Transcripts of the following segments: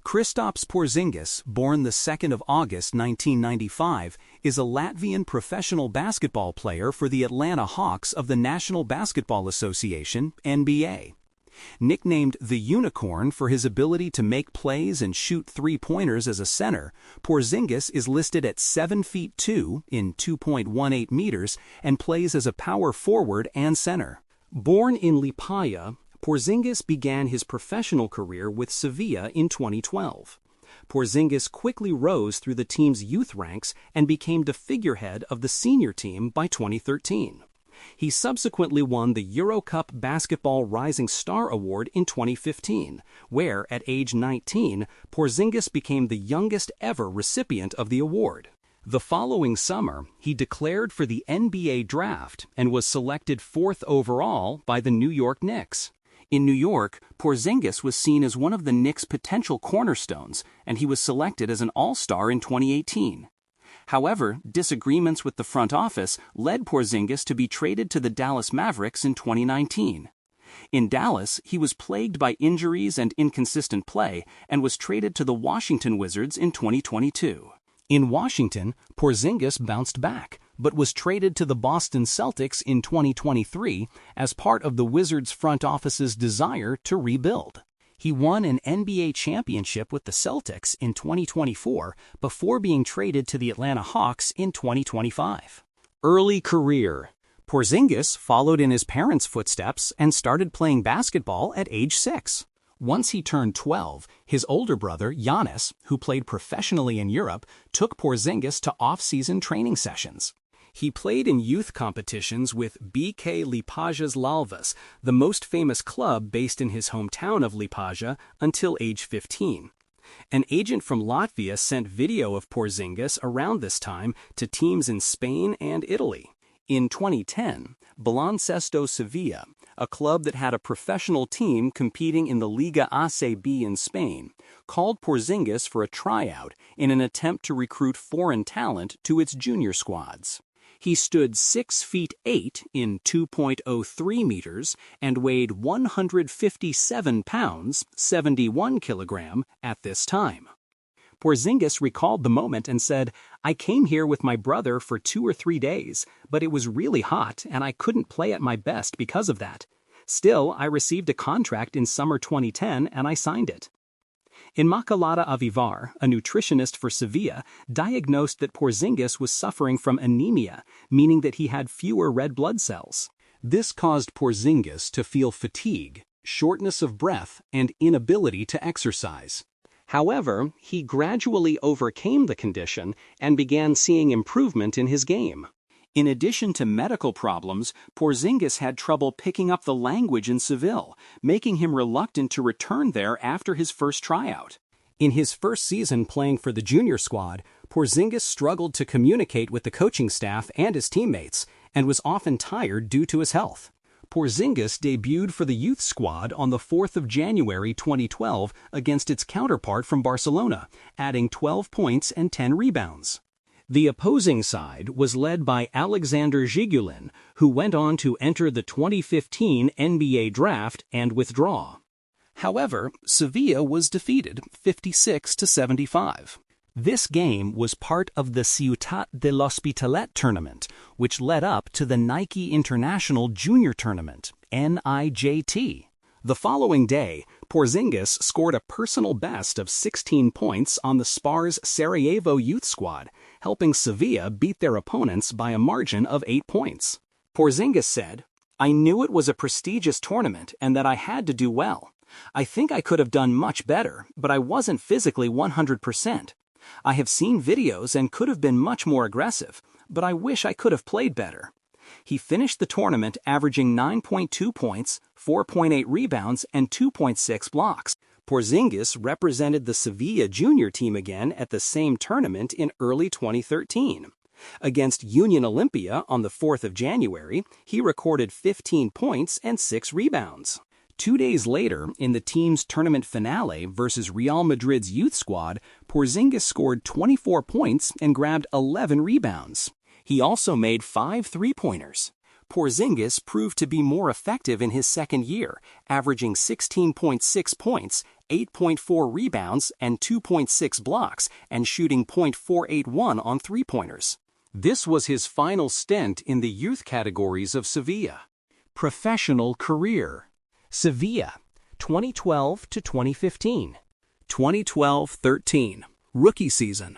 Kristaps Porziņģis, born the 2nd of August 1995, is a Latvian professional basketball player for the Atlanta Hawks of the National Basketball Association (NBA). Nicknamed the Unicorn for his ability to make plays and shoot three-pointers as a center, Porziņģis is listed at 7 feet 2 in 2.18 meters and plays as a power forward and center. Born in Liepāja, Porziņģis began his professional career with Sevilla in 2012. Porziņģis quickly rose through the team's youth ranks and became the figurehead of the senior team by 2013. He subsequently won the Eurocup Basketball Rising Star Award in 2015, where, at age 19, Porziņģis became the youngest ever recipient of the award. The following summer, he declared for the NBA draft and was selected 4th overall by the New York Knicks. In New York, Porziņģis was seen as one of the Knicks' potential cornerstones, and he was selected as an All-Star in 2018. However, disagreements with the front office led Porziņģis to be traded to the Dallas Mavericks in 2019. In Dallas, he was plagued by injuries and inconsistent play and was traded to the Washington Wizards in 2022. In Washington, Porziņģis bounced back, but was traded to the Boston Celtics in 2023 as part of the Wizards' front office's desire to rebuild. He won an NBA championship with the Celtics in 2024 before being traded to the Atlanta Hawks in 2025. Early career. Porziņģis followed in his parents' footsteps and started playing basketball at age 6. Once he turned 12, his older brother, Giannis, who played professionally in Europe, took Porziņģis to off-season training sessions. He played in youth competitions with BK Liepājas Lalvas, the most famous club based in his hometown of Liepāja, until age 15. An agent from Latvia sent video of Porziņģis around this time to teams in Spain and Italy. In 2010, Baloncesto Sevilla, a club that had a professional team competing in the Liga ACB in Spain, called Porziņģis for a tryout in an attempt to recruit foreign talent to its junior squads. He stood 6 feet 8 in 2.03 meters and weighed 157 pounds, 71 kilogram, at this time. Porziņģis recalled the moment and said, "I came here with my brother for 2 or 3 days, but it was really hot and I couldn't play at my best because of that. Still, I received a contract in summer 2010 and I signed it." Immaculada Avivar, a nutritionist for Sevilla, diagnosed that Porziņģis was suffering from anemia, meaning that he had fewer red blood cells. This caused Porziņģis to feel fatigue, shortness of breath, and inability to exercise. However, he gradually overcame the condition and began seeing improvement in his game. In addition to medical problems, Porziņģis had trouble picking up the language in Seville, making him reluctant to return there after his first tryout. In his first season playing for the junior squad, Porziņģis struggled to communicate with the coaching staff and his teammates, and was often tired due to his health. Porziņģis debuted for the youth squad on the 4th of January 2012 against its counterpart from Barcelona, adding 12 points and 10 rebounds. The opposing side was led by Alexander Zhigulin, who went on to enter the 2015 NBA draft and withdraw. However, Sevilla was defeated 56-75. This game was part of the Ciutat de l'Hospitalet tournament, which led up to the Nike International Junior Tournament, NIJT. The following day, Porziņģis scored a personal best of 16 points on the Spars Sarajevo youth squad, helping Sevilla beat their opponents by a margin of 8 points. Porziņģis said, "I knew it was a prestigious tournament and that I had to do well. I think I could have done much better, but I wasn't physically 100%. I have seen videos and could have been much more aggressive, but I wish I could have played better." He finished the tournament averaging 9.2 points, 4.8 rebounds, and 2.6 blocks. Porziņģis represented the Sevilla junior team again at the same tournament in early 2013. Against Union Olympia on the 4th of January, he recorded 15 points and 6 rebounds. 2 days later, in the team's tournament finale versus Real Madrid's youth squad, Porziņģis scored 24 points and grabbed 11 rebounds. He also made 5 three-pointers. Porzingis proved to be more effective in his second year, averaging 16.6 points, 8.4 rebounds, and 2.6 blocks, and shooting .481 on three-pointers. This was his final stint in the youth categories of Sevilla. Professional career. Sevilla, 2012 to 2015. 2012-13, rookie season.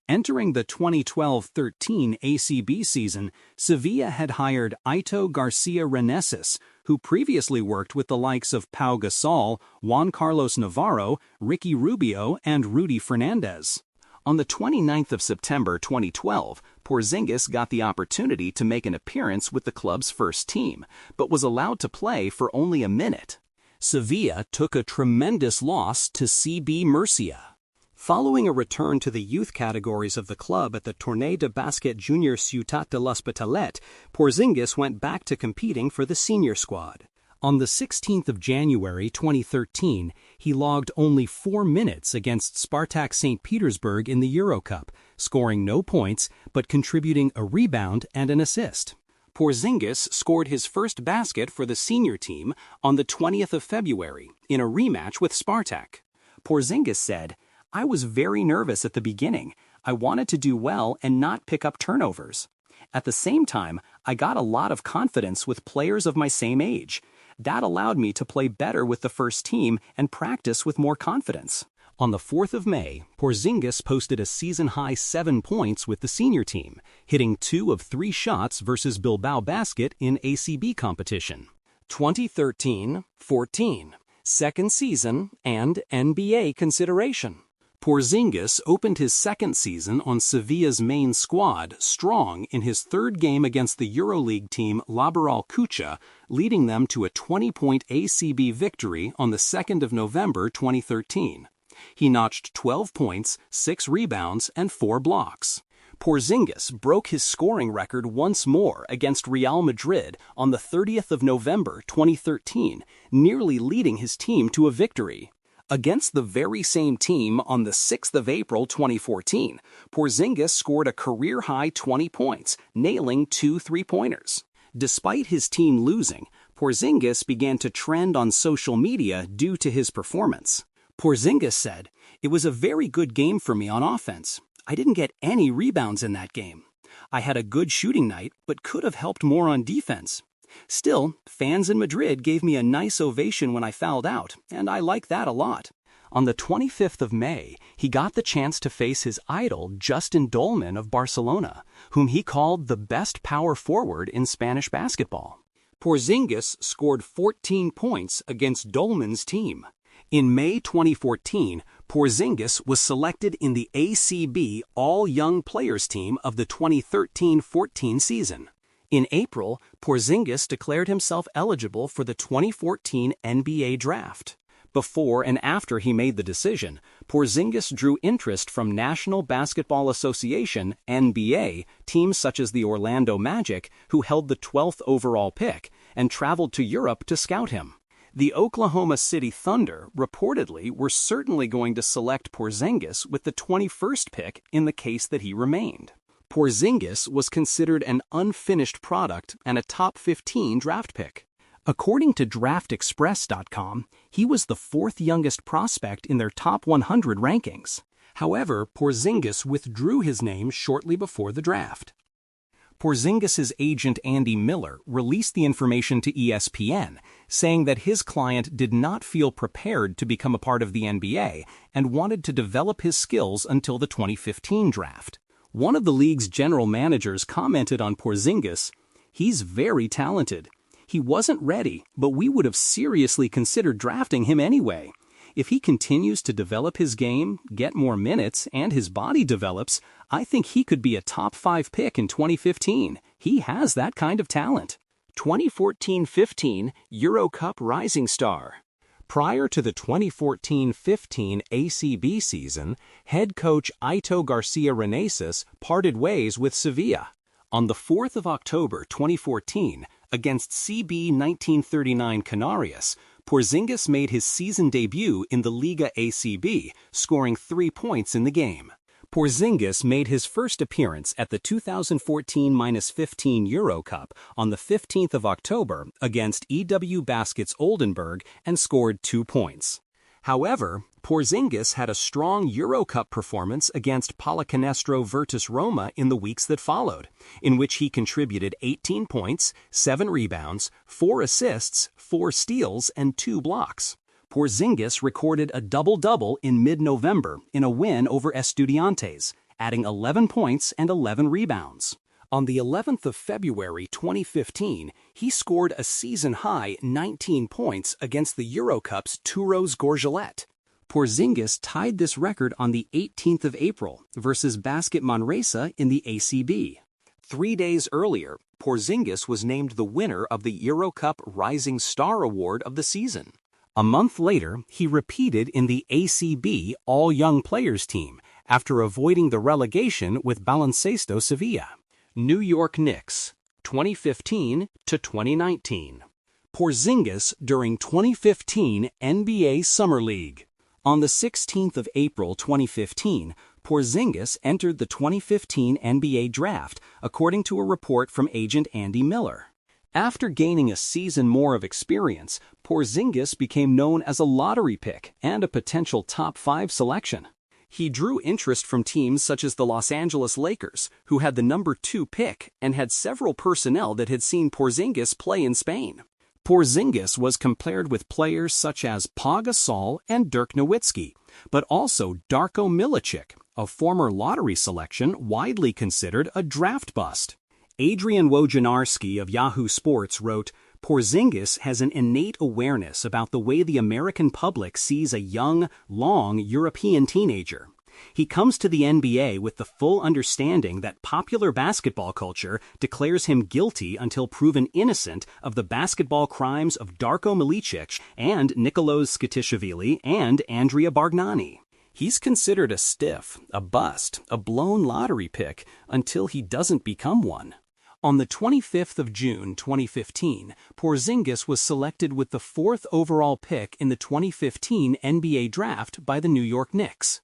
Entering the 2012-13 ACB season, Sevilla had hired Aito Garcia Reneses, who previously worked with the likes of Pau Gasol, Juan Carlos Navarro, Ricky Rubio, and Rudy Fernandez. On the 29th of September 2012, Porzingis got the opportunity to make an appearance with the club's first team, but was allowed to play for only a minute. Sevilla took a tremendous loss to CB Murcia. Following a return to the youth categories of the club at the Torneo de Basket Junior Ciutat de l'Hospitalet, Porzingis went back to competing for the senior squad. On the 16th of January 2013, he logged only 4 minutes against Spartak St. Petersburg in the Eurocup, scoring no points but contributing a rebound and an assist. Porzingis scored his first basket for the senior team on the 20th of February in a rematch with Spartak. Porzingis said, "I was very nervous at the beginning. I wanted to do well and not pick up turnovers. At the same time, I got a lot of confidence with players of my same age. That allowed me to play better with the first team and practice with more confidence." On the 4th of May, Porzingis posted a season-high 7 points with the senior team, hitting 2 of 3 shots versus Bilbao Basket in ACB competition. 2013-14, second season and NBA consideration. Porzingis opened his second season on Sevilla's main squad strong in his third game against the EuroLeague team Laboral Kucha, leading them to a 20-point ACB victory on the 2nd of November 2013. He notched 12 points, 6 rebounds, and 4 blocks. Porzingis broke his scoring record once more against Real Madrid on the 30th of November 2013, nearly leading his team to a victory. Against the very same team on the 6th of April 2014, Porzingis scored a career-high 20 points, nailing 2 three-pointers. Despite his team losing, Porzingis began to trend on social media due to his performance. Porzingis said, "It was a very good game for me on offense. I didn't get any rebounds in that game. I had a good shooting night, but could have helped more on defense. Still, fans in Madrid gave me a nice ovation when I fouled out, and I like that a lot." On the 25th of May, he got the chance to face his idol Justin Dolman of Barcelona, whom he called the best power forward in Spanish basketball. Porzingis scored 14 points against Dolman's team. In May 2014, Porzingis was selected in the ACB All-Young Players team of the 2013-14 season. In April, Porzingis declared himself eligible for the 2014 NBA draft. Before and after he made the decision, Porzingis drew interest from National Basketball Association (NBA) teams such as the Orlando Magic, who held the 12th overall pick, and traveled to Europe to scout him. The Oklahoma City Thunder reportedly were certainly going to select Porzingis with the 21st pick in the case that he remained. Porzingis was considered an unfinished product and a top 15 draft pick. According to DraftExpress.com, he was the 4th youngest prospect in their top 100 rankings. However, Porzingis withdrew his name shortly before the draft. Porzingis's agent Andy Miller released the information to ESPN, saying that his client did not feel prepared to become a part of the NBA and wanted to develop his skills until the 2015 draft. One of the league's general managers commented on Porzingis, "He's very talented. He wasn't ready, but we would have seriously considered drafting him anyway. If he continues to develop his game, get more minutes, and his body develops, I think he could be a top 5 pick in 2015. He has that kind of talent." 2014-15 Eurocup Rising Star. Prior to the 2014-15 ACB season, head coach Aito Garcia Reneses parted ways with Sevilla. On the 4th of October 2014, against CB 1939 Canarias, Porzingis made his season debut in the Liga ACB, scoring 3 points in the game. Porzingis made his first appearance at the 2014-15 Euro Cup on the 15th of October against EW Baskets Oldenburg and scored 2 points. However, Porzingis had a strong Euro Cup performance against Pallacanestro Virtus Roma in the weeks that followed, in which he contributed 18 points, 7 rebounds, 4 assists, 4 steals, and 2 blocks. Porzingis recorded a double-double in mid-November in a win over Estudiantes, adding 11 points and 11 rebounds. On the 11th of February 2015, he scored a season-high 19 points against the Eurocup's Touros Gorgelet. Porzingis tied this record on the 18th of April versus Basket Manresa in the ACB. 3 days earlier, Porzingis was named the winner of the Eurocup Rising Star Award of the season. A month later, he repeated in the ACB All-Young Players team after avoiding the relegation with Baloncesto Sevilla. New York Knicks, 2015 to 2019. Porzingis during 2015 NBA Summer League. On the 16th of April 2015, Porzingis entered the 2015 NBA Draft, according to a report from agent Andy Miller. After gaining a season more of experience, Porzingis became known as a lottery pick and a potential top 5 selection. He drew interest from teams such as the Los Angeles Lakers, who had the number 2 pick and had several personnel that had seen Porzingis play in Spain. Porzingis was compared with players such as Pau Gasol and Dirk Nowitzki, but also Darko Milicic, a former lottery selection widely considered a draft bust. Adrian Wojnarowski of Yahoo Sports wrote, Porzingis has an innate awareness about the way the American public sees a young, long European teenager. He comes to the NBA with the full understanding that popular basketball culture declares him guilty until proven innocent of the basketball crimes of Darko Milicic and Nikolos Skitishvili and Andrea Bargnani. He's considered a stiff, a bust, a blown lottery pick until he doesn't become one. On the 25th of June 2015, Porzingis was selected with the 4th overall pick in the 2015 NBA Draft by the New York Knicks.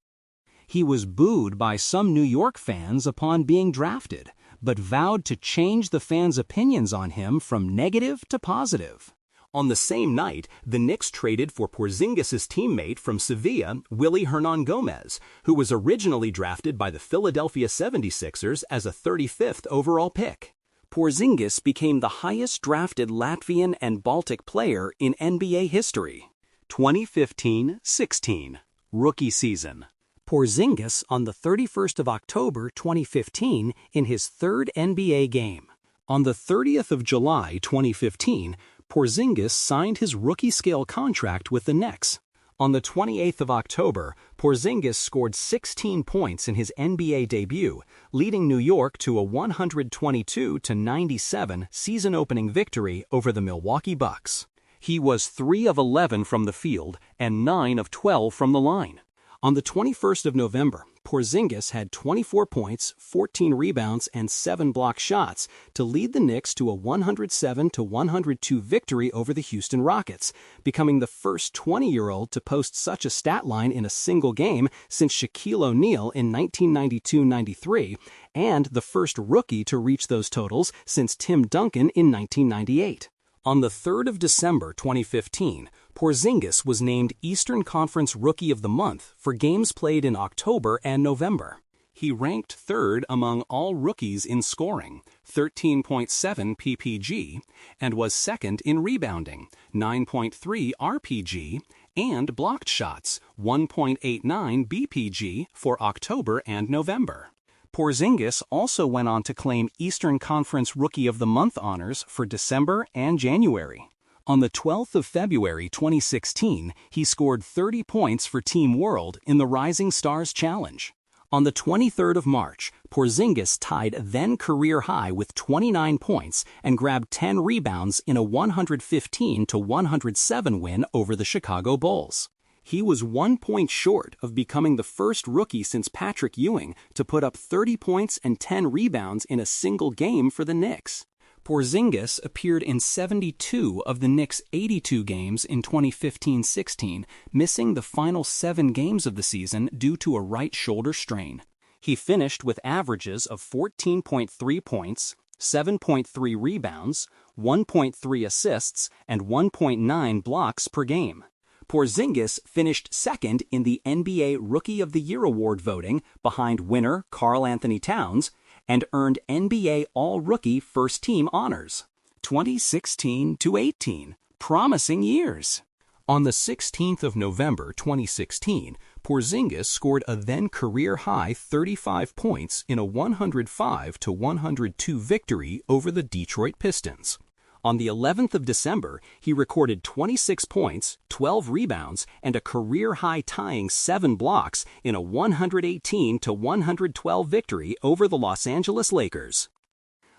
He was booed by some New York fans upon being drafted, but vowed to change the fans' opinions on him from negative to positive. On the same night, the Knicks traded for Porzingis' teammate from Sevilla, Willy Hernangomez, who was originally drafted by the Philadelphia 76ers as a 35th overall pick. Porzingis became the highest drafted Latvian and Baltic player in NBA history. 2015-16 Rookie Season. Porzingis on the 31st of October 2015 in his 3rd NBA game. On the 30th of July 2015, Porzingis signed his rookie-scale contract with the Knicks. On the 28th of October, Porzingis scored 16 points in his NBA debut, leading New York to a 122-97 season-opening victory over the Milwaukee Bucks. He was 3 of 11 from the field and 9 of 12 from the line. On the 21st of November, Porzingis had 24 points, 14 rebounds, and 7 blocked shots to lead the Knicks to a 107-102 victory over the Houston Rockets, becoming the first 20-year-old to post such a stat line in a single game since Shaquille O'Neal in 1992-93, and the first rookie to reach those totals since Tim Duncan in 1998. On the 3rd of December 2015, Porzingis was named Eastern Conference Rookie of the Month for games played in October and November. He ranked 3rd among all rookies in scoring, 13.7 PPG, and was 2nd in rebounding, 9.3 RPG, and blocked shots, 1.89 BPG for October and November. Porzingis also went on to claim Eastern Conference Rookie of the Month honors for December and January. On the 12th of February 2016, he scored 30 points for Team World in the Rising Stars Challenge. On the 23rd of March, Porzingis tied then-career high with 29 points and grabbed 10 rebounds in a 115-107 win over the Chicago Bulls. He was 1 point short of becoming the first rookie since Patrick Ewing to put up 30 points and 10 rebounds in a single game for the Knicks. Porzingis appeared in 72 of the Knicks' 82 games in 2015-16, missing the final 7 games of the season due to a right shoulder strain. He finished with averages of 14.3 points, 7.3 rebounds, 1.3 assists, and 1.9 blocks per game. Porzingis finished second in the NBA Rookie of the Year award voting behind winner Karl Anthony Towns and earned NBA All-Rookie First-Team honors. 2016-18, promising years. On the 16th of November 2016, Porzingis scored a then career-high 35 points in a 105-102 victory over the Detroit Pistons. On the 11th of December, he recorded 26 points, 12 rebounds, and a career-high tying 7 blocks in a 118-112 victory over the Los Angeles Lakers.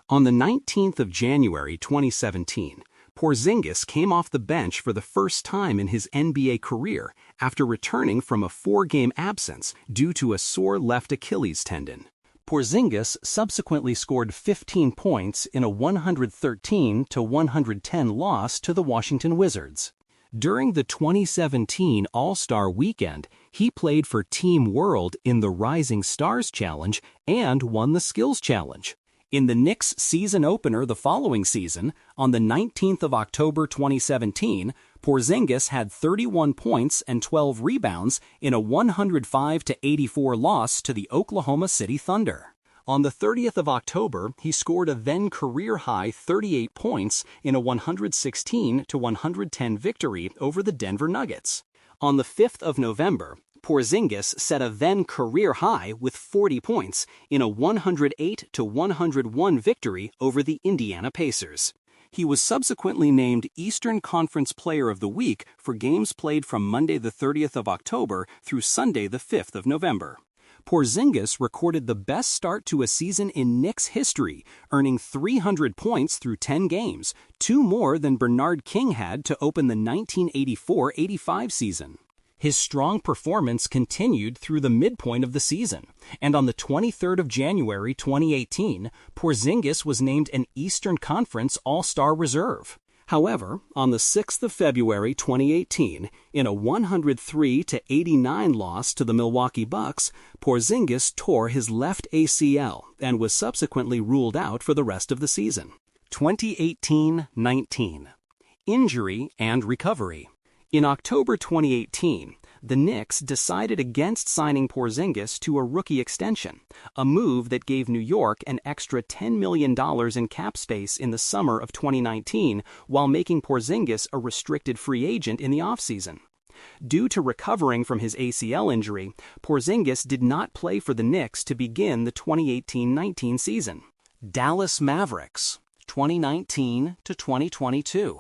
On the 19th of January 2017, Porzingis came off the bench for the first time in his NBA career after returning from a 4-game absence due to a sore left Achilles tendon. Porzingis subsequently scored 15 points in a 113-110 loss to the Washington Wizards. During the 2017 All-Star Weekend, he played for Team World in the Rising Stars Challenge and won the Skills Challenge. In the Knicks season opener the following season, on the 19th of October 2017, Porzingis had 31 points and 12 rebounds in a 105-84 loss to the Oklahoma City Thunder. On the 30th of October, he scored a then career-high 38 points in a 116-110 victory over the Denver Nuggets. On the 5th of November, Porzingis set a then career high with 40 points in a 108-101 victory over the Indiana Pacers. He was subsequently named Eastern Conference Player of the Week for games played from Monday the 30th of October through Sunday the 5th of November. Porzingis recorded the best start to a season in Knicks history, earning 300 points through 10 games, 2 more than Bernard King had to open the 1984-85 season. His strong performance continued through the midpoint of the season, and on the 23rd of January 2018, Porzingis was named an Eastern Conference All-Star Reserve. However, on the 6th of February 2018, in a 103-89 loss to the Milwaukee Bucks, Porzingis tore his left ACL and was subsequently ruled out for the rest of the season. 2018-19. Injury and recovery. In October 2018, the Knicks decided against signing Porzingis to a rookie extension, a move that gave New York an extra $10 million in cap space in the summer of 2019 while making Porzingis a restricted free agent in the offseason. Due to recovering from his ACL injury, Porzingis did not play for the Knicks to begin the 2018-19 season. Dallas Mavericks, 2019-2022.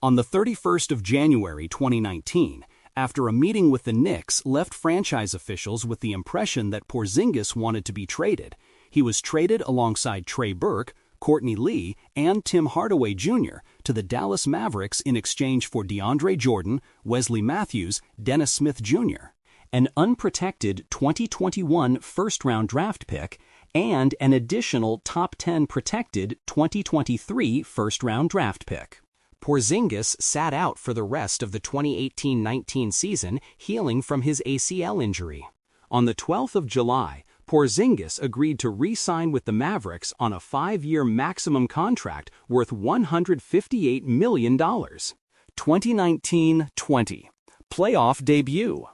On the 31st of January 2019, after a meeting with the Knicks left franchise officials with the impression that Porzingis wanted to be traded, he was traded alongside Trey Burke, Courtney Lee, and Tim Hardaway Jr. to the Dallas Mavericks in exchange for DeAndre Jordan, Wesley Matthews, Dennis Smith Jr., an unprotected 2021 first-round draft pick, and an additional top 10 protected 2023 first-round draft pick. Porzingis sat out for the rest of the 2018-19 season, healing from his ACL injury. On the 12th of July, Porzingis agreed to re-sign with the Mavericks on a 5-year maximum contract worth $158 million. 2019-20. Playoff debut.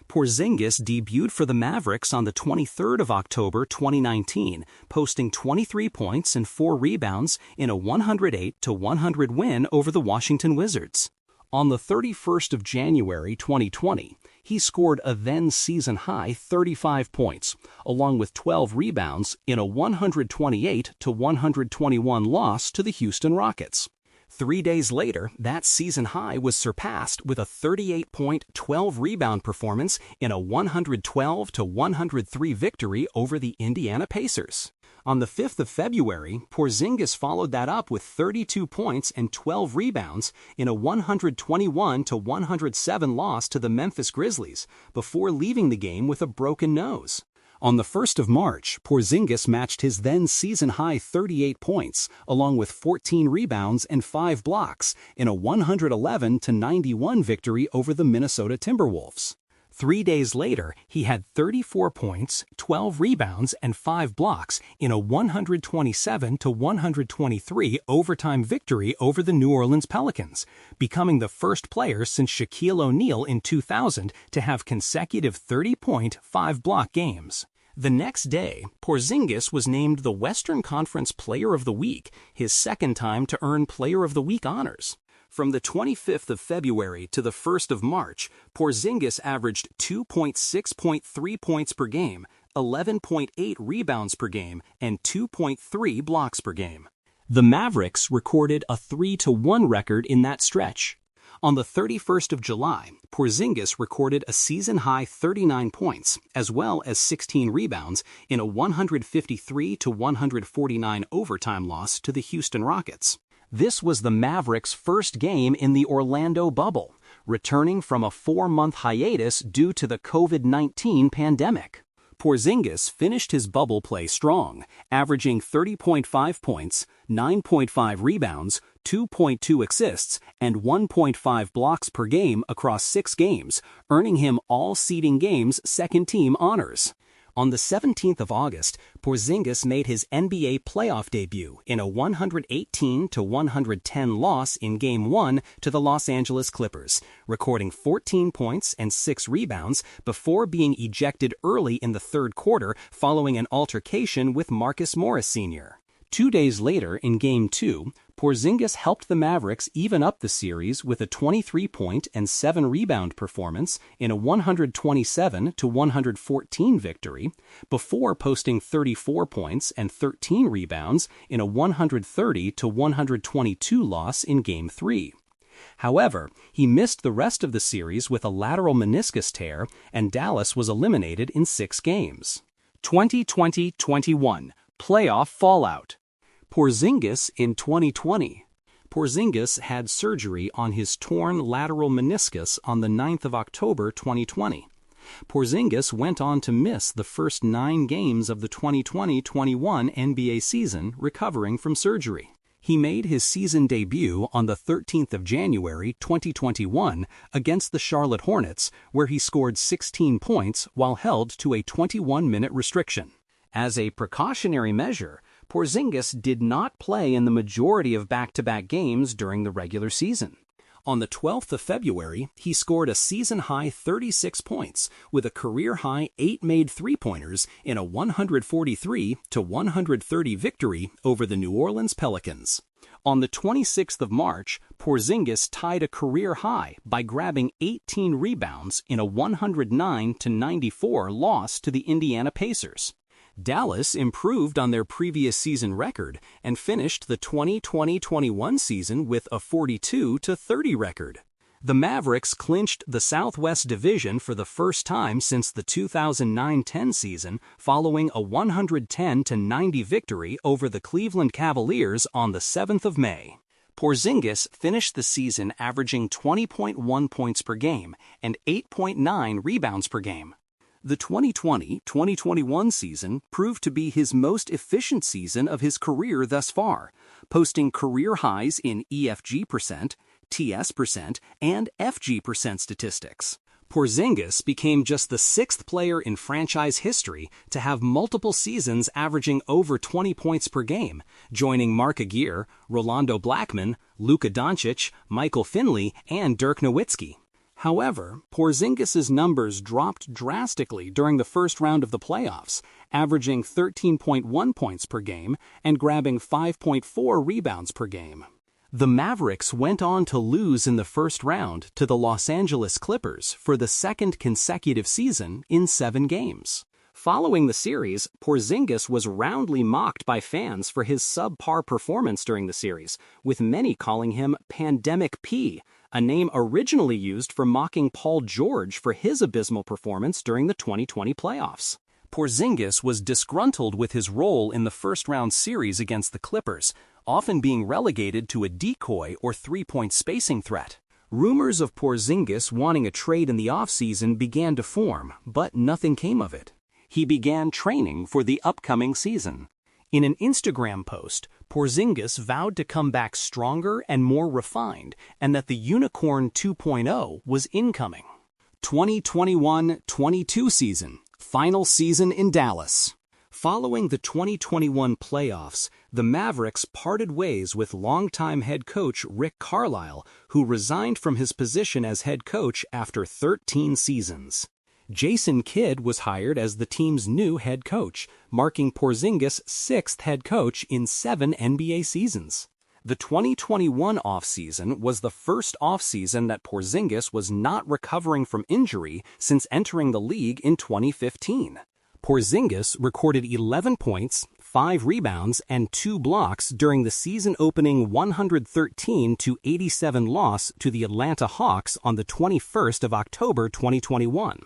Porzingis debuted for the Mavericks on the 23rd of October 2019, posting 23 points and 4 rebounds in a 108-100 win over the Washington Wizards. On the 31st of January 2020, he scored a then-season-high 35 points, along with 12 rebounds in a 128-121 loss to the Houston Rockets. 3 days later, that season high was surpassed with a 38-point, 12-rebound performance in a 112-103 victory over the Indiana Pacers. On the 5th of February, Porzingis followed that up with 32 points and 12 rebounds in a 121-107 loss to the Memphis Grizzlies before leaving the game with a broken nose. On the 1st of March, Porzingis matched his then-season-high 38 points, along with 14 rebounds and 5 blocks, in a 111-91 victory over the Minnesota Timberwolves. 3 days later, he had 34 points, 12 rebounds, and 5 blocks in a 127-123 overtime victory over the New Orleans Pelicans, becoming the first player since Shaquille O'Neal in 2000 to have consecutive 30-point, 5-block games. The next day, Porzingis was named the Western Conference Player of the Week, his second time to earn Player of the Week honors. From the 25th of February to the 1st of March, Porzingis averaged 2.6.3 points per game, 11.8 rebounds per game, and 2.3 blocks per game. The Mavericks recorded a 3-1 record in that stretch. On the 31st of July, Porzingis recorded a season-high 39 points, as well as 16 rebounds, in a 153-149 overtime loss to the Houston Rockets. This was the Mavericks' first game in the Orlando bubble, returning from a 4-month hiatus due to the COVID-19 pandemic. Porzingis finished his bubble play strong, averaging 30.5 points, 9.5 rebounds, 2.2 assists, and 1.5 blocks per game across 6 games, earning him all seeding games second-team honors. On the 17th of August, Porzingis made his NBA playoff debut in a 118-110 loss in Game 1 to the Los Angeles Clippers, recording 14 points and 6 rebounds before being ejected early in the third quarter following an altercation with Marcus Morris Sr. 2 days later, in Game 2, Porzingis helped the Mavericks even up the series with a 23-point and 7-rebound performance in a 127-114 victory, before posting 34 points and 13 rebounds in a 130-122 loss in Game 3. However, he missed the rest of the series with a lateral meniscus tear, and Dallas was eliminated in 6 games. 2020-21 Playoff Fallout. Porzingis in 2020. Porzingis had surgery on his torn lateral meniscus on the 9th of October 2020. Porzingis went on to miss the first 9 games of the 2020-21 NBA season, recovering from surgery. He made his season debut on the 13th of January 2021 against the Charlotte Hornets, where he scored 16 points while held to a 21-minute restriction. As a precautionary measure, Porzingis did not play in the majority of back-to-back games during the regular season. On the 12th of February, he scored a season-high 36 points with a career-high 8 made three-pointers in a 143-130 victory over the New Orleans Pelicans. On the 26th of March, Porzingis tied a career high by grabbing 18 rebounds in a 109-94 loss to the Indiana Pacers. Dallas improved on their previous season record and finished the 2020-21 season with a 42-30 record. The Mavericks clinched the Southwest Division for the first time since the 2009-10 season, following a 110-90 victory over the Cleveland Cavaliers on the 7th of May. Porzingis finished the season averaging 20.1 points per game and 8.9 rebounds per game. The 2020-2021 season proved to be his most efficient season of his career thus far, posting career highs in EFG%, TS%, and FG% statistics. Porzingis became just the 6th player in franchise history to have multiple seasons averaging over 20 points per game, joining Mark Aguirre, Rolando Blackman, Luka Doncic, Michael Finley, and Dirk Nowitzki. However, Porzingis's numbers dropped drastically during the first round of the playoffs, averaging 13.1 points per game and grabbing 5.4 rebounds per game. The Mavericks went on to lose in the first round to the Los Angeles Clippers for the second consecutive season in 7 games. Following the series, Porzingis was roundly mocked by fans for his subpar performance during the series, with many calling him Pandemic P, a name originally used for mocking Paul George for his abysmal performance during the 2020 playoffs. Porzingis was disgruntled with his role in the first-round series against the Clippers, often being relegated to a decoy or three-point spacing threat. Rumors of Porzingis wanting a trade in the offseason began to form, but nothing came of it. He began training for the upcoming season. In an Instagram post, Porzingis vowed to come back stronger and more refined, and that the Unicorn 2.0 was incoming. 2021-22 season, final season in Dallas. Following the 2021 playoffs, the Mavericks parted ways with longtime head coach Rick Carlisle, who resigned from his position as head coach after 13 seasons. Jason Kidd was hired as the team's new head coach, marking Porzingis' sixth head coach in 7 NBA seasons. The 2021 offseason was the first offseason that Porzingis was not recovering from injury since entering the league in 2015. Porzingis recorded 11 points, 5 rebounds, and 2 blocks during the season-opening 113-87 loss to the Atlanta Hawks on the 21st of October 2021.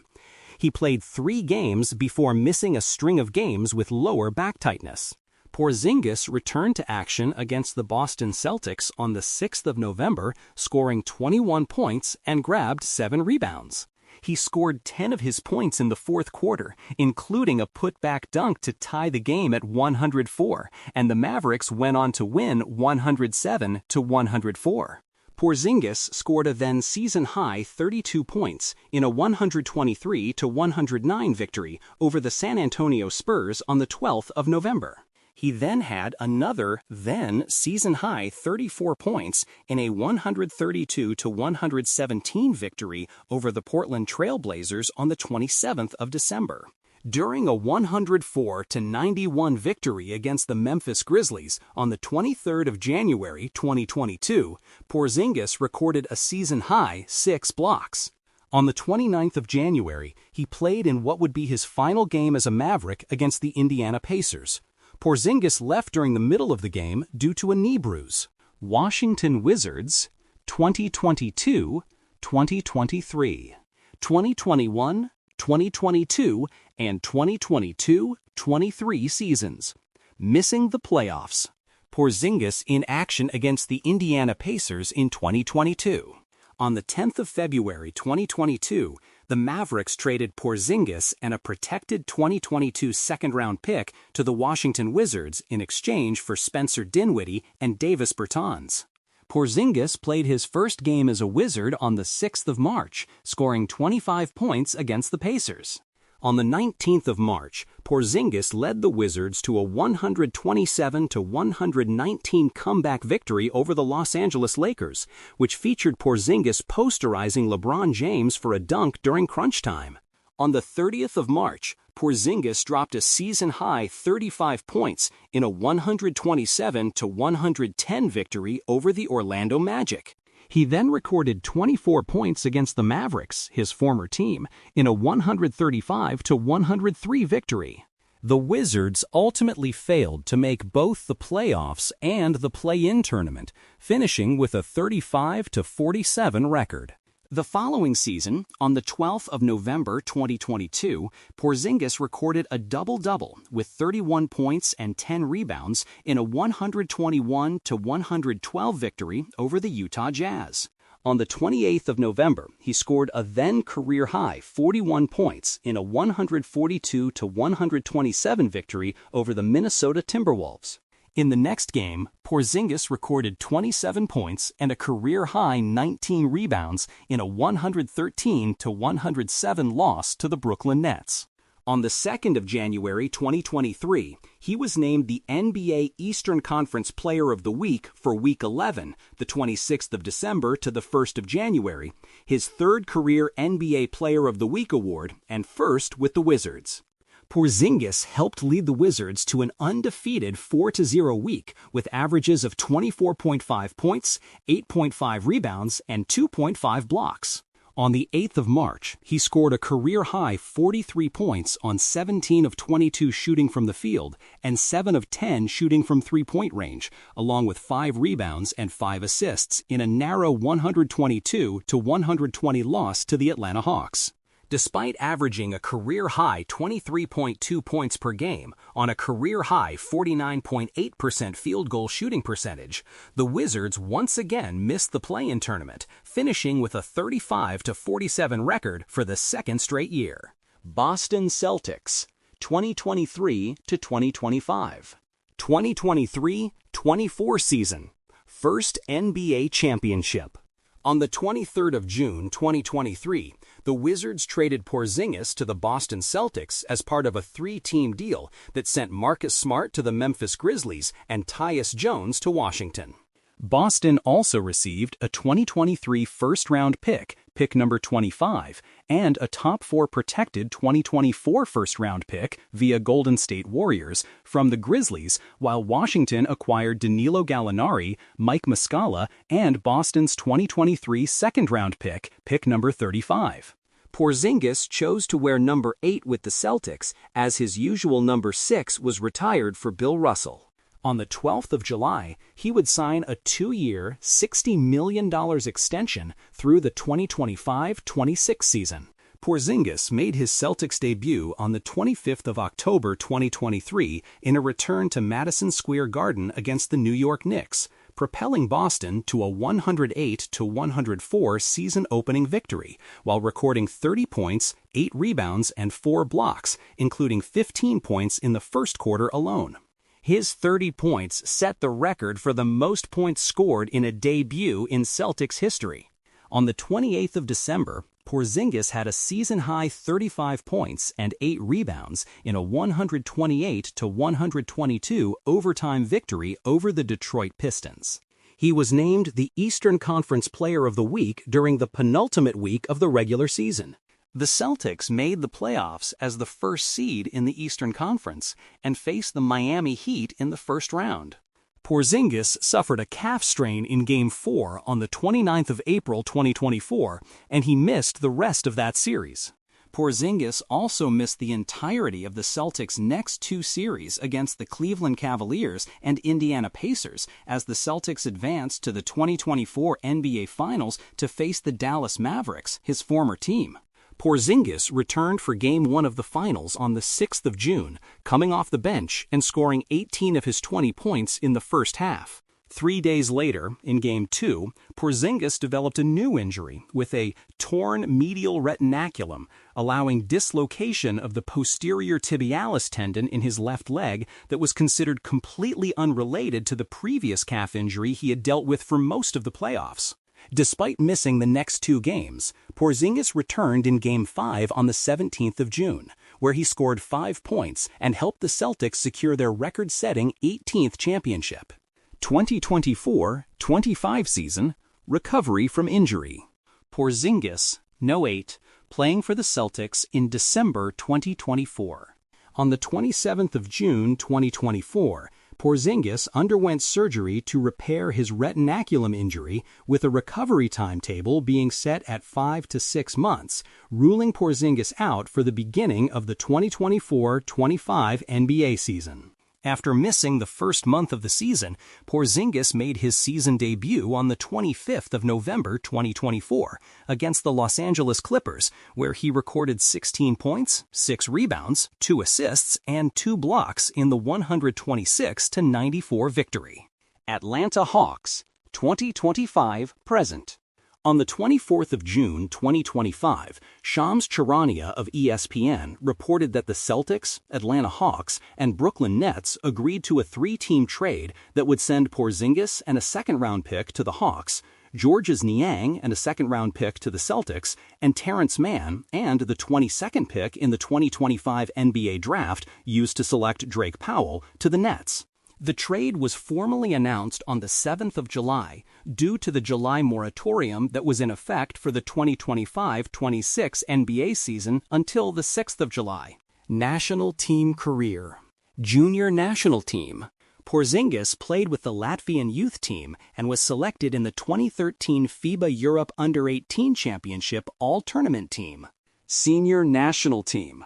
He played 3 games before missing a string of games with lower back tightness. Porzingis returned to action against the Boston Celtics on the 6th of November, scoring 21 points and grabbed 7 rebounds. He scored 10 of his points in the fourth quarter, including a putback dunk to tie the game at 104, and the Mavericks went on to win 107-104. Porzingis scored a then season-high 32 points in a 123-109 victory over the San Antonio Spurs on the 12th of November. He then had another season-high 34 points in a 132-117 victory over the Portland Trail Blazers on the 27th of December. During a 104-91 victory against the Memphis Grizzlies on the 23rd of January 2022, Porzingis recorded a season-high 6 blocks. On the 29th of January, he played in what would be his final game as a Maverick against the Indiana Pacers. Porzingis left during the middle of the game due to a knee bruise. Washington Wizards, 2022, 2023, 2021, 2022, and 2022-23 seasons. Missing the playoffs. Porzingis in action against the Indiana Pacers in 2022. On the 10th of February 2022, the Mavericks traded Porzingis and a protected 2022 second-round pick to the Washington Wizards in exchange for Spencer Dinwiddie and Davis Bertans. Porzingis played his first game as a Wizard on the 6th of March, scoring 25 points against the Pacers. On the 19th of March, Porzingis led the Wizards to a 127-119 comeback victory over the Los Angeles Lakers, which featured Porzingis posterizing LeBron James for a dunk during crunch time. On the 30th of March, Porzingis dropped a season-high 35 points in a 127-110 victory over the Orlando Magic. He then recorded 24 points against the Mavericks, his former team, in a 135-103 victory. The Wizards ultimately failed to make both the playoffs and the play-in tournament, finishing with a 35-47 record. The following season, on the 12th of November 2022, Porzingis recorded a double-double with 31 points and 10 rebounds in a 121-112 victory over the Utah Jazz. On the 28th of November, he scored a then career-high 41 points in a 142-127 victory over the Minnesota Timberwolves. In the next game, Porzingis recorded 27 points and a career-high 19 rebounds in a 113-107 loss to the Brooklyn Nets. On the 2nd of January 2023, he was named the NBA Eastern Conference Player of the Week for Week 11, the 26th of December to the 1st of January, his third career NBA Player of the Week award and first with the Wizards. Porzingis helped lead the Wizards to an undefeated 4-0 week with averages of 24.5 points, 8.5 rebounds, and 2.5 blocks. On the 8th of March, he scored a career-high 43 points on 17 of 22 shooting from the field and 7 of 10 shooting from three-point range, along with 5 rebounds and 5 assists in a narrow 122-120 loss to the Atlanta Hawks. Despite averaging a career-high 23.2 points per game on a career-high 49.8% field goal shooting percentage, the Wizards once again missed the play-in tournament, finishing with a 35-47 record for the second straight year. Boston Celtics, 2023-2025. 2023-24 season. First NBA championship. On the 23rd of June 2023, the Wizards traded Porzingis to the Boston Celtics as part of a three-team deal that sent Marcus Smart to the Memphis Grizzlies and Tyus Jones to Washington. Boston also received a 2023 first-round pick number 25, and a top 4 protected 2024 first-round pick via Golden State Warriors from the Grizzlies, while Washington acquired Danilo Gallinari, Mike Muscala, and Boston's 2023 second-round pick number 35. Porzingis chose to wear number 8 with the Celtics, as his usual number 6 was retired for Bill Russell. On the 12th of July, he would sign a 2-year, $60 million extension through the 2025-26 season. Porzingis made his Celtics debut on the 25th of October 2023 in a return to Madison Square Garden against the New York Knicks, propelling Boston to a 108-104 season-opening victory, while recording 30 points, 8 rebounds, and 4 blocks, including 15 points in the first quarter alone. His 30 points set the record for the most points scored in a debut in Celtics history. On the 28th of December, Porzingis had a season-high 35 points and 8 rebounds in a 128-122 overtime victory over the Detroit Pistons. He was named the Eastern Conference Player of the Week during the penultimate week of the regular season. The Celtics made the playoffs as the first seed in the Eastern Conference and faced the Miami Heat in the first round. Porzingis suffered a calf strain in Game 4 on the 29th of April 2024, and he missed the rest of that series. Porzingis also missed the entirety of the Celtics' next 2 series against the Cleveland Cavaliers and Indiana Pacers as the Celtics advanced to the 2024 NBA Finals to face the Dallas Mavericks, his former team. Porzingis returned for Game 1 of the Finals on the 6th of June, coming off the bench and scoring 18 of his 20 points in the first half. 3 days later, in Game 2, Porzingis developed a new injury with a torn medial retinaculum, allowing dislocation of the posterior tibialis tendon in his left leg that was considered completely unrelated to the previous calf injury he had dealt with for most of the playoffs. Despite missing the next 2 games, Porzingis returned in Game 5 on the 17th of June, where he scored 5 points and helped the Celtics secure their record-setting 18th championship. 2024-25 season, recovery from injury. Porzingis, No. 8, playing for the Celtics in December 2024. On the 27th of June 2024, Porzingis underwent surgery to repair his retinaculum injury, with a recovery timetable being set at 5 to 6 months, ruling Porzingis out for the beginning of the 2024-25 NBA season. After missing the first month of the season, Porzingis made his season debut on the 25th of November 2024 against the Los Angeles Clippers, where he recorded 16 points, 6 rebounds, 2 assists, and 2 blocks in the 126-94 victory. Atlanta Hawks, 2025 present. On the 24th of June 2025, Shams Charania of ESPN reported that the Celtics, Atlanta Hawks, and Brooklyn Nets agreed to a 3-team trade that would send Porzingis and a second-round pick to the Hawks, Georges Niang and a second-round pick to the Celtics, and Terrence Mann and the 22nd pick in the 2025 NBA Draft used to select Drake Powell to the Nets. The trade was formally announced on the 7th of July due to the July moratorium that was in effect for the 2025-26 NBA season until the 6th of July. National team career. Junior national team. Porzingis played with the Latvian youth team and was selected in the 2013 FIBA Europe Under-18 Championship All-Tournament team. Senior national team.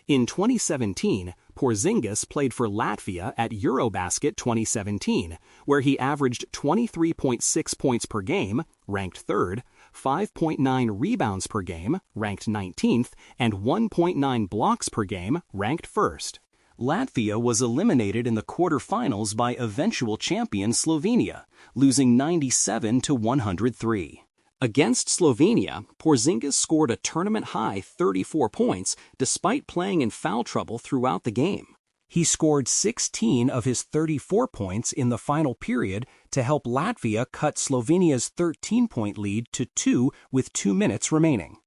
In 2017, Porzingis played for Latvia at Eurobasket 2017, where he averaged 23.6 points per game, ranked 3rd, 5.9 rebounds per game, ranked 19th, and 1.9 blocks per game, ranked 1st. Latvia was eliminated in the quarterfinals by eventual champion Slovenia, losing 97-103. Against Slovenia, Porzingis scored a tournament-high 34 points despite playing in foul trouble throughout the game. He scored 16 of his 34 points in the final period to help Latvia cut Slovenia's 13-point lead to 2 with 2 minutes remaining.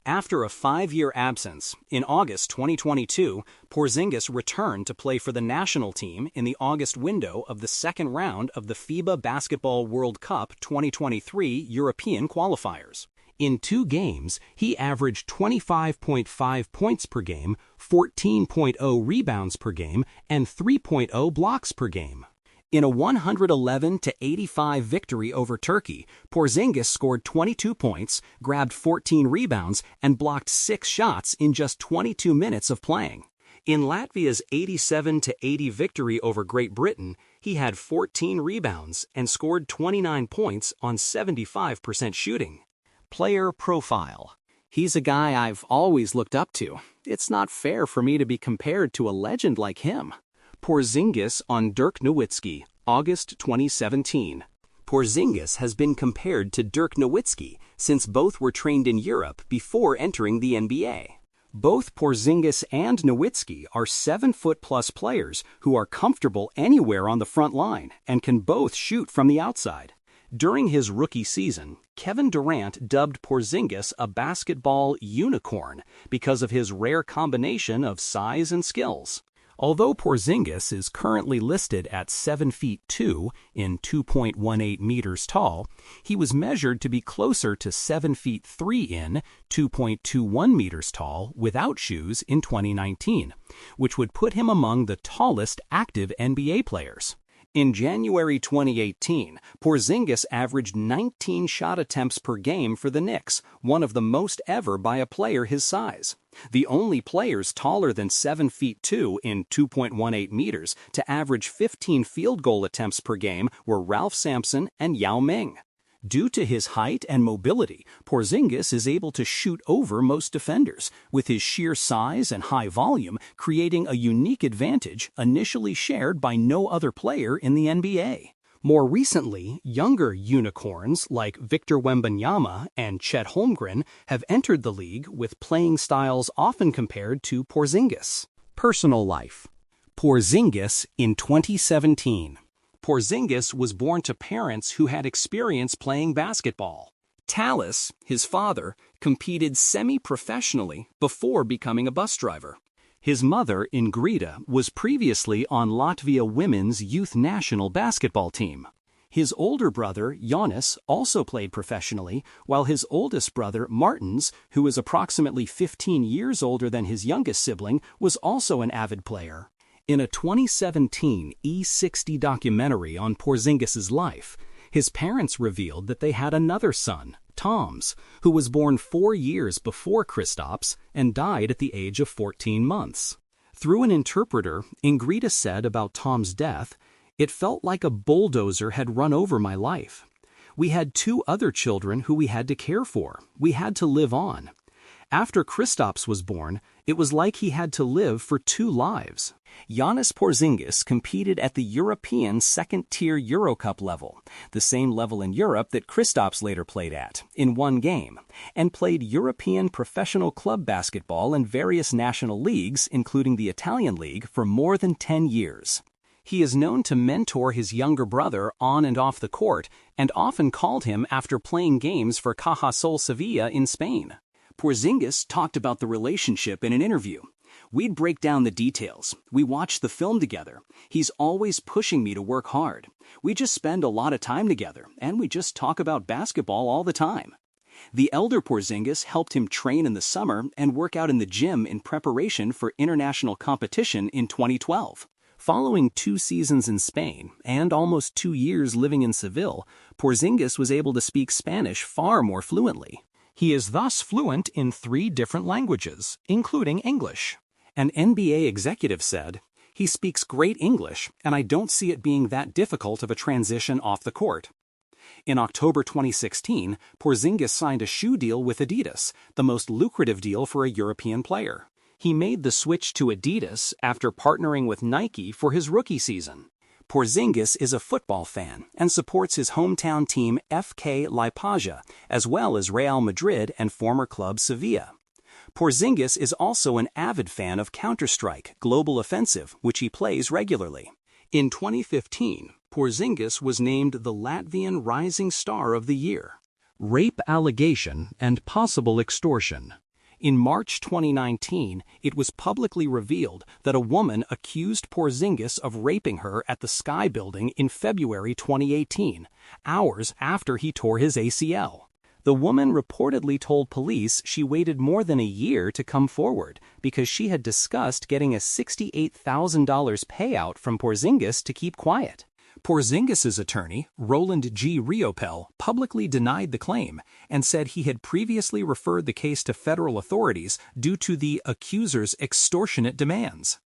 After a 5-year absence, in August 2022, Porziņģis returned to play for the national team in the August window of the second round of the FIBA Basketball World Cup 2023 European qualifiers. In 2 games, he averaged 25.5 points per game, 14.0 rebounds per game, and 3.0 blocks per game. In a 111-85 victory over Turkey, Porziņģis scored 22 points, grabbed 14 rebounds, and blocked 6 shots in just 22 minutes of playing. In Latvia's 87-80 victory over Great Britain, he had 14 rebounds and scored 29 points on 75% shooting. Player profile. He's a guy I've always looked up to. It's not fair for me to be compared to a legend like him. Porziņģis on Dirk Nowitzki, August 2017. Porziņģis has been compared to Dirk Nowitzki since both were trained in Europe before entering the NBA. Both Porziņģis and Nowitzki are 7-foot-plus players who are comfortable anywhere on the front line and can both shoot from the outside. During his rookie season, Kevin Durant dubbed Porziņģis a basketball unicorn because of his rare combination of size and skills. Although Porziņģis is currently listed at 7 feet 2 in 2.18 meters tall, he was measured to be closer to 7 feet 3 in 2.21 meters tall without shoes in 2019, which would put him among the tallest active NBA players. In January 2018, Porziņģis averaged 19 shot attempts per game for the Knicks, one of the most ever by a player his size. The only players taller than 7 feet 2 in 2.18 meters to average 15 field goal attempts per game were Ralph Sampson and Yao Ming. Due to his height and mobility, Porziņģis is able to shoot over most defenders, with his sheer size and high volume creating a unique advantage initially shared by no other player in the NBA. More recently, younger unicorns like Victor Wembanyama and Chet Holmgren have entered the league with playing styles often compared to Porziņģis. Personal life. Porziņģis in 2017. Porziņģis was born to parents who had experience playing basketball. Talis, his father, competed semi-professionally before becoming a bus driver. His mother, Ingrida, was previously on Latvia women's youth national basketball team. His older brother, Jonas, also played professionally, while his oldest brother, Martins, who is approximately 15 years older than his youngest sibling, was also an avid player. In a 2017 E60 documentary on Porziņģis's life, his parents revealed that they had another son, Toms, who was born 4 years before Kristaps and died at the age of 14 months. Through an interpreter, Ingrida said about Tom's death, "It felt like a bulldozer had run over my life. We had 2 other children who we had to care for. We had to live on. After Kristaps was born, it was like he had to live for 2 lives." Giannis Porziņģis competed at the European second-tier Eurocup level, the same level in Europe that Kristaps later played at, in 1 game, and played European professional club basketball in various national leagues, including the Italian League, for more than 10 years. He is known to mentor his younger brother on and off the court, and often called him after playing games for Caja Sol Sevilla in Spain. Porziņģis talked about the relationship in an interview. "We'd break down the details. We watched the film together. He's always pushing me to work hard. We just spend a lot of time together, and we just talk about basketball all the time." The elder Porziņģis helped him train in the summer and work out in the gym in preparation for international competition in 2012. Following 2 seasons in Spain and almost 2 years living in Seville, Porziņģis was able to speak Spanish far more fluently. He is thus fluent in 3 different languages, including English. An NBA executive said, "He speaks great English, and I don't see it being that difficult of a transition off the court." In October 2016, Porziņģis signed a shoe deal with Adidas, the most lucrative deal for a European player. He made the switch to Adidas after partnering with Nike for his rookie season. Porziņģis is a football fan and supports his hometown team FK Liepāja, as well as Real Madrid and former club Sevilla. Porziņģis is also an avid fan of Counter-Strike Global Offensive, which he plays regularly. In 2015, Porziņģis was named the Latvian Rising Star of the Year. Rape allegation and possible extortion. In March 2019, it was publicly revealed that a woman accused Porziņģis of raping her at the Sky Building in February 2018, hours after he tore his ACL. The woman reportedly told police she waited more than a year to come forward because she had discussed getting a $68,000 payout from Porziņģis to keep quiet. Porziņģis's attorney, Roland G. Riopel, publicly denied the claim and said he had previously referred the case to federal authorities due to the accuser's extortionate demands.